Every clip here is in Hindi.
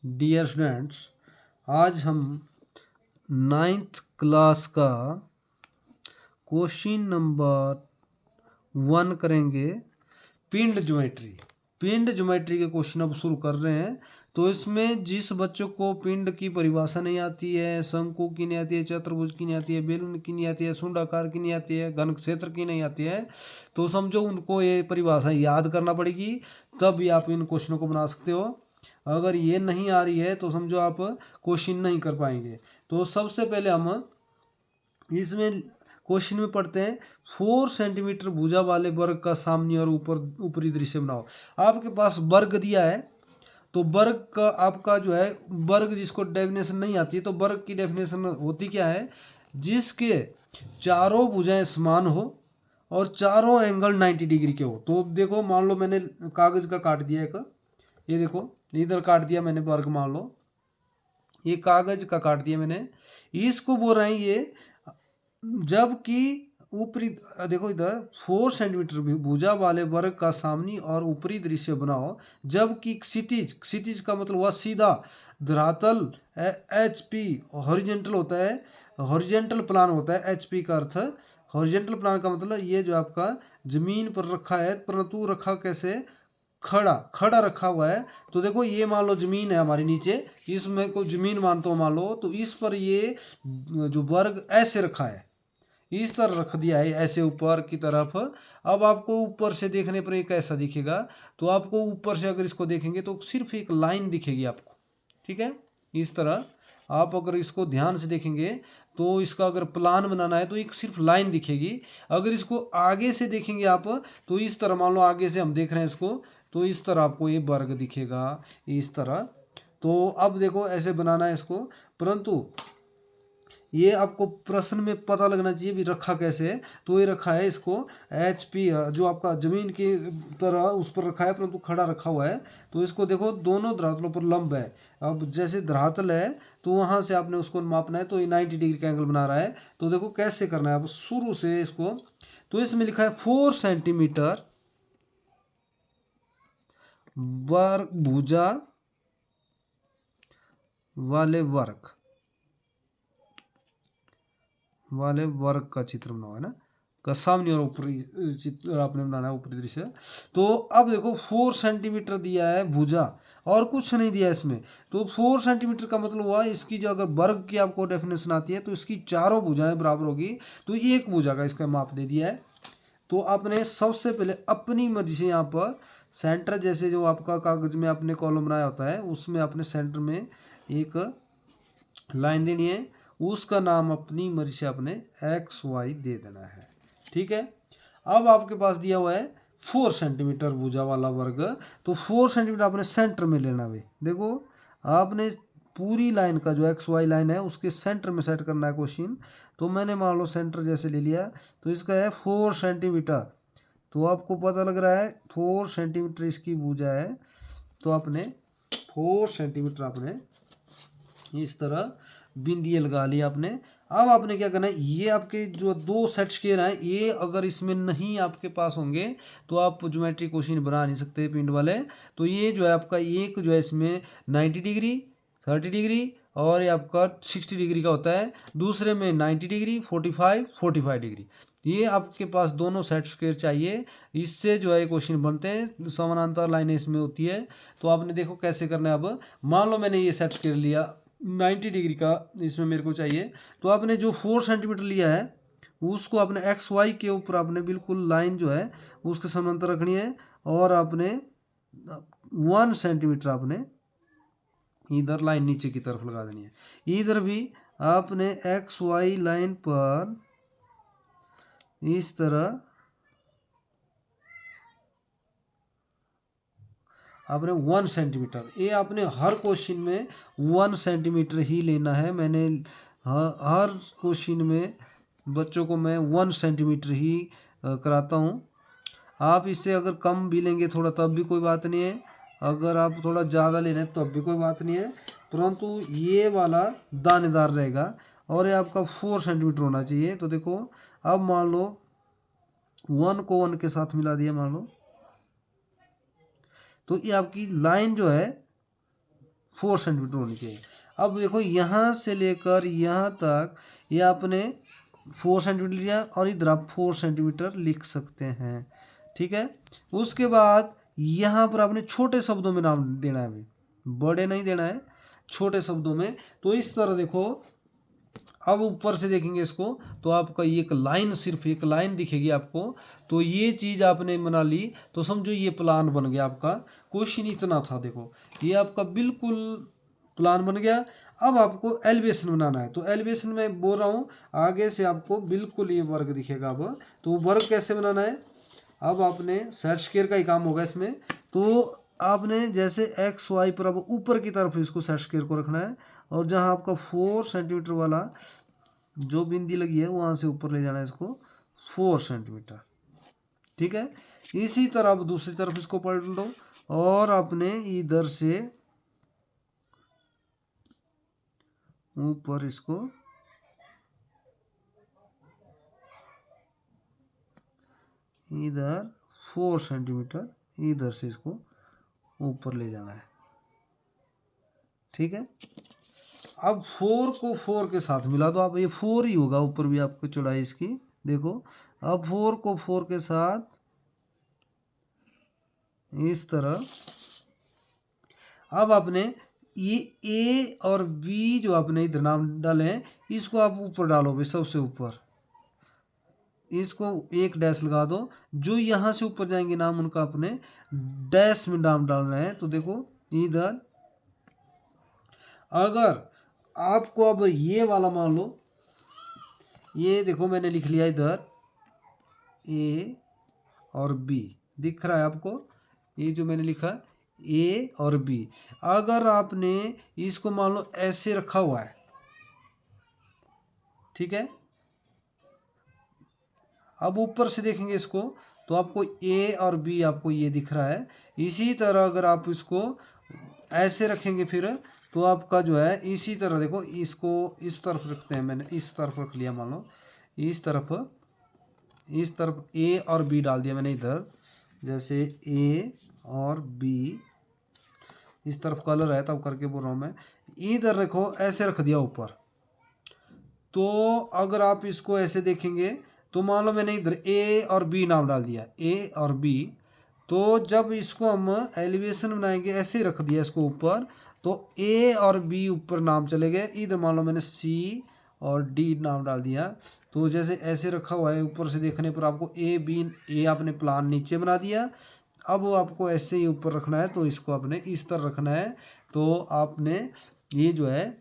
डियर स्टूडेंट्स, आज हम 9th क्लास का क्वेश्चन नंबर 1 करेंगे। पिंड ज्योमेट्री। पिंड ज्योमेट्री के क्वेश्चन अब शुरू कर रहे हैं। तो इसमें जिस बच्चों को पिंड की परिभाषा नहीं आती है, शंकु की नहीं आती है, चतुर्भुज की नहीं आती है, बेलून की नहीं आती है, शुंडाकार की नहीं आती है, घन क्षेत्र की नहीं आती है, तो समझो उनको ये परिभाषा याद करना पड़ेगी, तब भी आप इन क्वेश्चनों को बना सकते हो। अगर ये नहीं आ रही है तो समझो आप क्वेश्चन नहीं कर पाएंगे। तो सबसे पहले हम इसमें क्वेश्चन में पढ़ते हैं। 4 सेंटीमीटर भुजा वाले वर्ग का सामने और ऊपरी दृश्य बनाओ। आपके पास वर्ग दिया है, तो वर्ग का आपका जो है वर्ग, जिसको डेफिनेशन नहीं आती है, तो वर्ग की डेफिनेशन होती क्या है? जिसके चारों भुजाएं समान हो और चारों एंगल 90 डिग्री के हो। तो देखो, मान लो मैंने कागज का काट दिया एक, ये देखो इधर काट दिया मैंने वर्ग, मान लो ये कागज का काट दिया मैंने। इसको बोल रहे हैं ये, जबकि ऊपरी, देखो इधर 4 सेंटीमीटर भुजा वाले वर्ग का सामने और ऊपरी दृश्य बनाओ, जबकि क्षितिज, क्षितिज का मतलब हुआ सीधा, धरातल HP हॉरिजेंटल होता है, हॉरिजेंटल प्लान होता है। HP का अर्थ, हॉरिजेंटल प्लान का मतलब ये जो आपका जमीन पर रखा है, परंतु रखा कैसे? खड़ा, खड़ा रखा हुआ है। तो देखो ये मान लो जमीन है हमारे नीचे, इसमें को जमीन मानते हो मान लो, तो इस पर ये जो वर्ग ऐसे रखा है, इस तरह रख दिया है, ऐसे ऊपर की तरफ। अब आपको ऊपर से देखने पर ये कैसा दिखेगा? तो आपको ऊपर से अगर इसको देखेंगे तो सिर्फ एक लाइन दिखेगी आपको, ठीक है? इस तरह आप अगर इसको ध्यान से देखेंगे तो इसका अगर प्लान बनाना है तो एक सिर्फ लाइन दिखेगी। अगर इसको आगे से देखेंगे आप, तो इस तरह, मान लो आगे से हम देख रहे हैं इसको, तो इस तरह आपको ये वर्ग दिखेगा, इस तरह। तो अब देखो ऐसे बनाना है इसको, परंतु ये आपको प्रश्न में पता लगना चाहिए भी रखा कैसे है। तो ये रखा है इसको HP, जो आपका जमीन की तरह उस पर रखा है, परंतु खड़ा रखा हुआ है। तो इसको देखो दोनों धरातलों पर लंब है। अब जैसे धरातल है तो वहां से आपने उसको मापना है, तो ये 90 डिग्री का एंगल बना रहा है। तो देखो कैसे करना है अब शुरू से इसको। तो इसमें लिखा है 4 सेंटीमीटर वर्ग भुजा वाले वर्ग का चित्र बनाओ, है ना? का सामने और ऊपरी चित्र आपने बनाना है, ऊपरी दृश्य। तो अब देखो 4 सेंटीमीटर दिया है भुजा, और कुछ नहीं दिया इसमें। तो 4 सेंटीमीटर का मतलब हुआ इसकी जो अगर वर्ग की आपको डेफिनेशन आती है तो इसकी चारों भुजाएं बराबर होगी, तो एक भुजा का इसका माप दे दिया है। तो आपने सबसे पहले अपनी मर्जी से यहाँ पर सेंटर, जैसे जो आपका कागज में आपने कॉलम बनाया होता है, उसमें अपने सेंटर में एक लाइन देनी है, उसका नाम अपनी मर्जी से अपने XY दे देना है, ठीक है? अब आपके पास दिया हुआ है 4 सेंटीमीटर भुजा वाला वर्ग, तो 4 सेंटीमीटर आपने सेंटर में लेना है। देखो आपने पूरी लाइन का जो XY लाइन है उसके सेंटर में सेट करना है क्वेश्चन। तो मैंने मान लो सेंटर जैसे ले लिया, तो इसका है 4 सेंटीमीटर। तो आपको पता लग रहा है 4 सेंटीमीटर इसकी भुजा है, तो आपने 4 सेंटीमीटर आपने इस तरह बिंदिए लगा ली आपने। अब आपने क्या करना है, ये आपके जो 2 सेट स्क्वायर हैं, ये अगर इसमें नहीं आपके पास होंगे तो आप ज्योमेट्री क्वेश्चन बना नहीं सकते पिंड वाले। तो ये जो है आपका एक जो है इसमें 90 डिग्री, 30 डिग्री और ये आपका 60 डिग्री का होता है। दूसरे में 90 डिग्री, 45 डिग्री। ये आपके पास दोनों सेट स्क्वायर चाहिए, इससे जो है क्वेश्चन बनते हैं। समानांतर लाइनें इसमें होती है। तो आपने देखो कैसे करना है। अब मान लो मैंने ये सेट स्क्वायर लिया 90 डिग्री का, इसमें मेरे को चाहिए। तो आपने जो 4 सेंटीमीटर लिया है उसको आपने XY के ऊपर आपने बिल्कुल लाइन जो है उसके समांतर रखनी है, और आपने 1 सेंटीमीटर आपने इधर लाइन नीचे की तरफ लगा देनी है। इधर भी आपने XY लाइन पर इस तरह आपने 1 सेंटीमीटर, ये आपने हर क्वेश्चन में 1 सेंटीमीटर ही लेना है। मैंने हर क्वेश्चन में बच्चों को मैं 1 सेंटीमीटर ही कराता हूँ। आप इससे अगर कम भी लेंगे थोड़ा तब भी कोई बात नहीं है, अगर आप थोड़ा ज़्यादा ले रहे हैं तब भी कोई बात नहीं है, परंतु ये वाला दानेदार रहेगा और ये आपका 4 सेंटीमीटर होना चाहिए। तो देखो अब मान लो 1 को 1 के साथ मिला दिया मान लो, तो ये आपकी लाइन जो है 4 सेंटीमीटर होनी चाहिए। अब देखो यहाँ से लेकर यहाँ तक ये आपने 4 सेंटीमीटर लिया और इधर आप 4 सेंटीमीटर लिख सकते हैं। ठीक है, उसके बाद यहाँ पर आपने छोटे शब्दों में नाम देना है, अभी बड़े नहीं देना है, छोटे शब्दों में। तो इस तरह देखो, अब ऊपर से देखेंगे इसको तो आपका एक लाइन, सिर्फ एक लाइन दिखेगी आपको। तो ये चीज़ आपने बना ली तो समझो ये प्लान बन गया आपका। क्वेश्चन इतना था, देखो ये आपका बिल्कुल प्लान बन गया। अब आपको एलिवेशन बनाना है, तो एलिवेशन में बोल रहा हूँ आगे से आपको बिल्कुल ये वर्ग दिखेगा। अब तो वर्ग कैसे बनाना है, अब आपने सेट स्क्वायर का ही काम होगा इसमें। तो आपने जैसे एक्स वाई पर अब ऊपर की तरफ इसको सेट स्क्वायर को रखना है, और जहाँ आपका 4 सेंटीमीटर वाला जो बिंदी लगी है वहाँ से ऊपर ले जाना है इसको 4 सेंटीमीटर। ठीक है, इसी तरह अब दूसरी तरफ इसको पलट लो और आपने इधर से ऊपर इसको इधर 4 सेंटीमीटर, इधर से इसको ऊपर ले जाना है। ठीक है, अब 4 को 4 के साथ मिला दो आप, ये 4 ही होगा ऊपर भी आपको चौड़ाई इसकी। देखो अब 4 को 4 के साथ इस तरह, अब आपने ये ए और बी जो आपने इधर नाम डाले हैं इसको आप ऊपर डालोगे, सबसे ऊपर इसको एक डैश लगा दो। जो यहाँ से ऊपर जाएंगे नाम उनका अपने डैश में नाम डालना है। तो देखो इधर अगर आपको अब ये वाला मान लो, ये देखो मैंने लिख लिया इधर ए और बी, दिख रहा है आपको ये जो मैंने लिखा ए और बी। अगर आपने इसको मान लो ऐसे रखा हुआ है, ठीक है, अब ऊपर से देखेंगे इसको तो आपको ए और बी आपको ये दिख रहा है। इसी तरह अगर आप इसको ऐसे रखेंगे फिर तो आपका जो है इसी तरह, देखो इसको इस तरफ रखते हैं, मैंने इस तरफ रख लिया, मान लो इस तरफ ए और बी डाल दिया मैंने इधर, जैसे ए और बी इस तरफ कलर है तब करके बोल रहा हूँ मैं। इधर रखो, ऐसे रख दिया ऊपर। तो अगर आप इसको ऐसे देखेंगे तो मान लो मैंने इधर ए और बी नाम डाल दिया, ए और बी। तो जब इसको हम एलिवेशन बनाएंगे ऐसे रख दिया इसको ऊपर, तो ए और बी ऊपर नाम चले गए। इधर मान लो मैंने सी और डी नाम डाल दिया। तो जैसे ऐसे रखा हुआ है, ऊपर से देखने पर आपको ए बी, ए आपने प्लान नीचे बना दिया। अब वो आपको ऐसे ही ऊपर रखना है, तो इसको आपने इस तरह रखना है। तो आपने ये जो है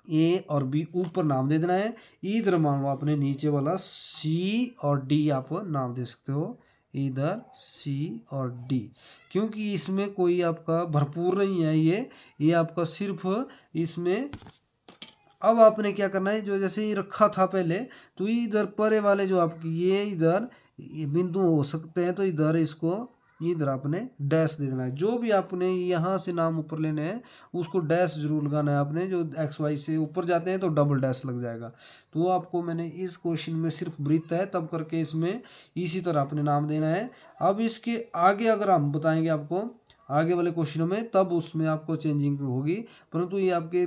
ए और बी ऊपर नाम दे देना है। इधर मान लो आपने नीचे वाला सी और डी आप नाम दे सकते हो, इधर सी और डी, क्योंकि इसमें कोई आपका भरपूर नहीं है, ये आपका सिर्फ इसमें। अब आपने क्या करना है, जो जैसे ये रखा था पहले, तो इधर परे वाले जो आपकी ये इधर ये बिंदु हो सकते हैं, तो इधर इसको इधर आपने डैश दे देना है। जो भी आपने यहाँ से नाम ऊपर लेने हैं उसको डैश जरूर लगाना है आपने। जो एक्स वाई से ऊपर जाते हैं तो डबल डैश लग जाएगा। तो आपको मैंने इस क्वेश्चन में सिर्फ वृत्त है तब करके इसमें इसी तरह आपने नाम देना है। अब इसके आगे अगर हम बताएंगे आपको आगे वाले क्वेश्चनों में, तब उसमें आपको चेंजिंग होगी, परंतु ये आपके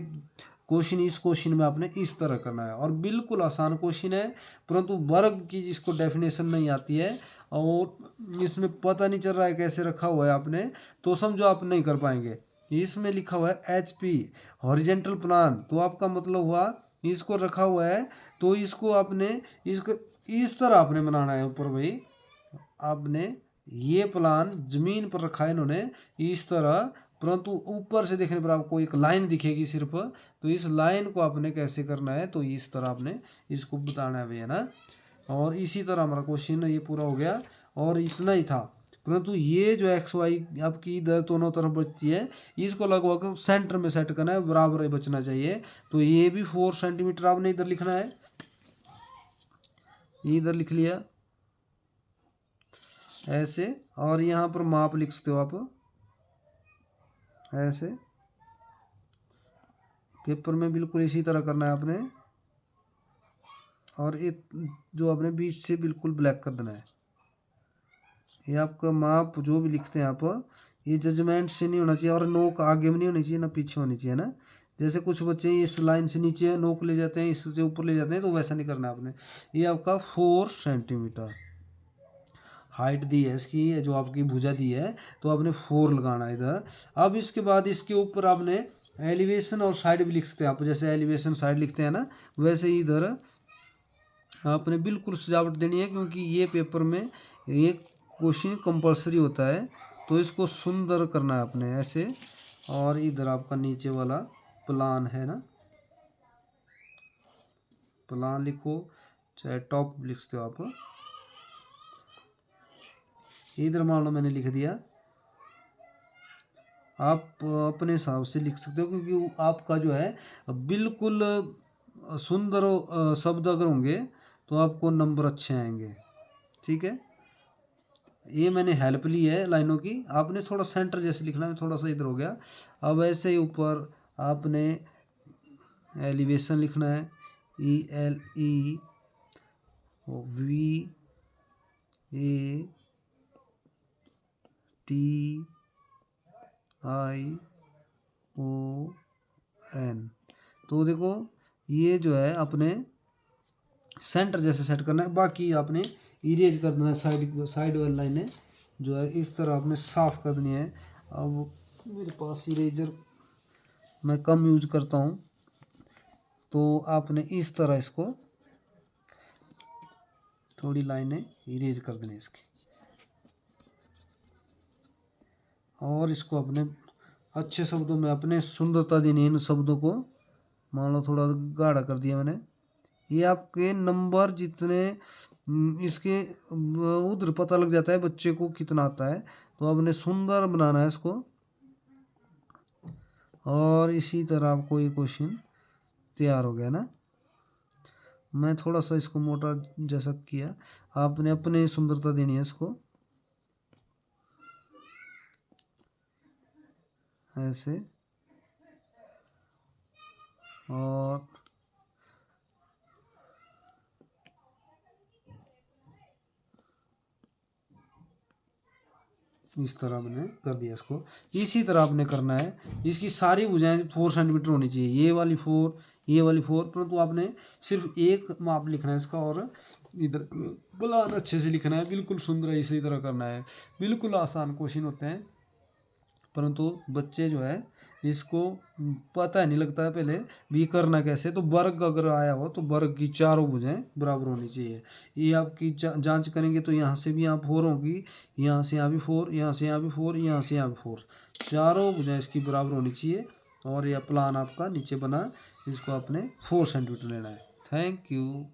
क्वेश्चन इस क्वेश्चन में आपने इस तरह करना है। और बिल्कुल आसान क्वेश्चन है, परंतु वर्ग की जिसको डेफिनेशन नहीं आती है और इसमें पता नहीं चल रहा है कैसे रखा हुआ है आपने, तो समझो आप नहीं कर पाएंगे। इसमें लिखा हुआ है HP हॉरिजेंटल प्लान, तो आपका मतलब हुआ इसको रखा हुआ है तो इसको आपने इसको इस तरह आपने बनाना है ऊपर। भाई आपने ये प्लान जमीन पर रखा है इन्होंने इस तरह, परंतु ऊपर से देखने पर आपको एक लाइन दिखेगी सिर्फ। तो इस लाइन को आपने कैसे करना है, तो इस तरह आपने इसको बताना है भैया ना। और इसी तरह हमारा क्वेश्चन ये पूरा हो गया और इतना ही था। परंतु ये जो एक्स वाई आपकी इधर दोनों तरफ बचती है, इसको लगभग सेंटर में सेट करना है, बराबर ही बचना चाहिए। तो ये भी 4 सेंटीमीटर आपने इधर लिखना है, इधर लिख लिया ऐसे, और यहाँ पर माप लिख सकते हो आप ऐसे। पेपर में बिल्कुल इसी तरह करना है आपने, और ये जो आपने बीच से बिल्कुल ब्लैक कर देना है। ये आपका माप जो भी लिखते हैं आप ये जजमेंट से नहीं होना चाहिए, और नोक आगे में नहीं होनी चाहिए ना पीछे होनी चाहिए ना। जैसे कुछ बच्चे इस लाइन से नीचे नोक ले जाते हैं, इससे ऊपर ले जाते हैं, तो वैसा नहीं करना आपने। ये आपका 4 सेंटीमीटर हाइट दी है इसकी, जो आपकी भुजा दी है, तो आपने 4 लगाना है इधर। अब इसके बाद इसके ऊपर आपने एलिवेशन और साइड भी लिख सकते हैं आप, जैसे एलिवेशन साइड लिखते हैं ना, वैसे ही इधर आपने बिल्कुल सजावट देनी है, क्योंकि ये पेपर में ये क्वेश्चन कंपलसरी होता है, तो इसको सुंदर करना है आपने ऐसे। और इधर आपका नीचे वाला प्लान है ना, प्लान लिखो, चाहे टॉप लिख सकते हो आप। इधर मान लो मैंने लिख दिया, आप अपने हिसाब से लिख सकते हो, क्योंकि आपका जो है बिल्कुल सुंदर शब्द अगर होंगे तो आपको नंबर अच्छे आएंगे। ठीक है, ये मैंने हेल्प ली है लाइनों की, आपने थोड़ा सेंटर जैसे लिखना है, थोड़ा सा इधर हो गया। अब ऐसे ही ऊपर आपने एलिवेशन लिखना है, ELE VATION। तो देखो ये जो है अपने सेंटर जैसे सेट करना है, बाकी आपने इरेज कर देना है, साइड वाली लाइनें जो है इस तरह आपने साफ कर देनी है। अब मेरे पास इरेजर मैं कम यूज करता हूँ, तो आपने इस तरह इसको थोड़ी लाइनें इरेज कर देनी इसकी, और इसको अपने अच्छे शब्दों में अपने सुंदरता देनी, इन शब्दों को मान लो थोड़ा गाढ़ा कर दिया मैंने। ये आपके नंबर जितने इसके उधर पता लग जाता है बच्चे को कितना आता है, तो आपने सुंदर बनाना है इसको। और इसी तरह आपको ये क्वेश्चन तैयार हो गया ना। मैं थोड़ा सा इसको मोटा जैसा किया, आपने अपने सुंदरता देनी है इसको ऐसे। और इस तरह मैंने कर दिया इसको। इसी तरह आपने करना है, इसकी सारी भुजाएं 4 सेंटीमीटर होनी चाहिए, ये वाली 4, ये वाली 4, परंतु आपने सिर्फ एक माप लिखना है इसका, और इधर प्लान अच्छे से लिखना है, बिल्कुल सुंदर इसी तरह करना है। बिल्कुल आसान क्वेश्चन होते हैं, परंतु बच्चे जो है इसको पता नहीं लगता है पहले भी करना कैसे। तो वर्ग अगर आया हो तो वर्ग की चारों भुजाएं बराबर होनी चाहिए। ये आपकी जांच करेंगे तो यहाँ से भी यहाँ 4 होगी, यहाँ से यहाँ भी 4, यहाँ से यहाँ भी 4, यहाँ से यहाँ भी 4, चारों भुजाएं इसकी बराबर होनी चाहिए। और यह प्लान आपका नीचे बना, इसको आपने 4 सेंटीमीटर लेना है। Thank you.